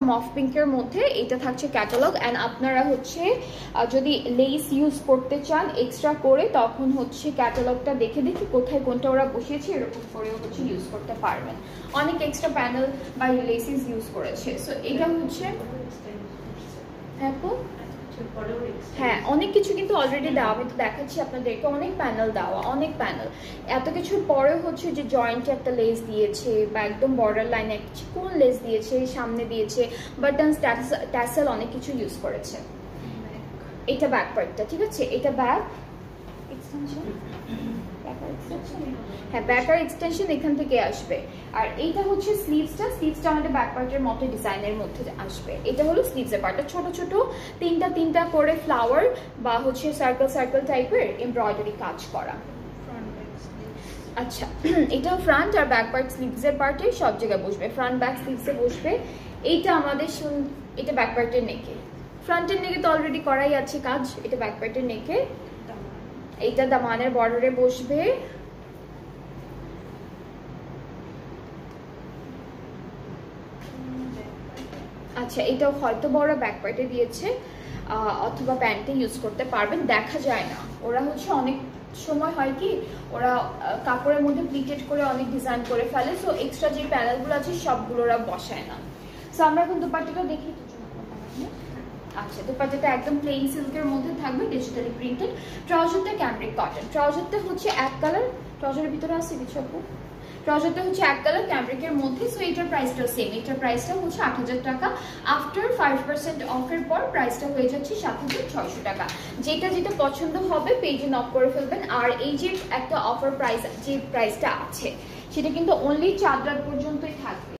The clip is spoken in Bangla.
মফ পিঙ্কের মধ্যে এটা থাকছে ক্যাটালগ। অ্যান্ড আপনারা হচ্ছে যদি লেস ইউজ করতে চান এক্সট্রা করে, তখন হচ্ছে ক্যাটালগটা দেখে দেখে কোথায় কোনটা ওরা বসিয়েছে এরকম করেও হচ্ছে ইউজ করতে পারবেন। অনেক এক্সট্রা প্যানেল বা লেসিস ইউজ করেছে। সো এটা হচ্ছে হ্যাঁ অনেক কিছু কিন্তু অলরেডি দেওয়া, আমি তো দেখাচ্ছি আপনাদেরকে, অনেক প্যানেল দেওয়া, অনেক প্যানেল। এত কিছুর পরে হচ্ছে যে জয়েন্টে একটা লেস দিয়েছে বা একদম বর্ডার লাইনে একটা কোন লেস দিয়েছে, সামনে দিয়েছে বাটনস, ট্যাসেল, অনেক কিছু ইউজ করেছে। এটা ব্যাক পার্টটা, ঠিক আছে, এটা ব্যাক এক্সটেনশন, হ্যাঁ ব্যাকার এক্সটেনশন এখান থেকে আসবে। আর এইটা হচ্ছে স্লিভসটা আমাদের ব্যাক পার্টের মতো ডিজাইনের মধ্যে আসবে। এটা হলো স্লিভসের পার্টটা, ছোট ছোট তিনটা করে ফ্লাওয়ার বা হচ্ছে সার্কেল টাইপের এমব্রয়ডারি কাজ করা। আচ্ছা এটাও ফ্রন্ট আর ব্যাক পার্ট স্লিভসের পার্টে সব জায়গায় বসবে, ফ্রন্ট ব্যাক স্লিভসে বসবে। এইটা আমাদের এটা ব্যাক পার্টের নেকে, ফ্রন্টের নেকে তো অলরেডি করাই আছে কাজ, এটা ব্যাক পার্টের নেকে। এইটা দামানের বর্ডারে বসবে। আচ্ছা এটাও হয়তো বড় ব্যাক পার্টে দিয়েছে অথবা প্যান্টে ইউজ করতে পারবেন, দেখা যায় না। ওরা হচ্ছে অনেক সময় হয় কি ওরা কাপড়ের মধ্যে প্লিটেড করে অনেক ডিজাইন করে ফেলে, সো এক্সট্রা যে প্যানেলগুলো আছে সবগুলো ওরা বসায় না। সো আমরা এখন দুপাট্টাটা দেখি। আচ্ছা দুপাট্টাটা একদম প্লেন সিল্কের মধ্যে থাকবে, ডিজিটালি প্রিন্টেড। ট্রাউজারটা ক্যামব্রিক কটন, ট্রাউজারটা হচ্ছে এক কালার, ট্রাউজারের ভিতরে আছে কিছু আপু, ট্রাউজারটা হচ্ছে এক কালার ক্যামব্রিকের মধ্যে। সো এটার প্রাইসটাও সেম, এটার প্রাইসটা হচ্ছে ৮০০০ টাকা। আফটার 5% অফের পর প্রাইসটা হয়ে যাচ্ছে ৭৬০০ টাকা। যেটা যেটা পছন্দ হবে পেজে নক করে ফেলবেন। আর এই যে একটা অফার প্রাইস যে প্রাইসটা আছে সেটা কিন্তু অনলি চাঁদ রাত পর্যন্ত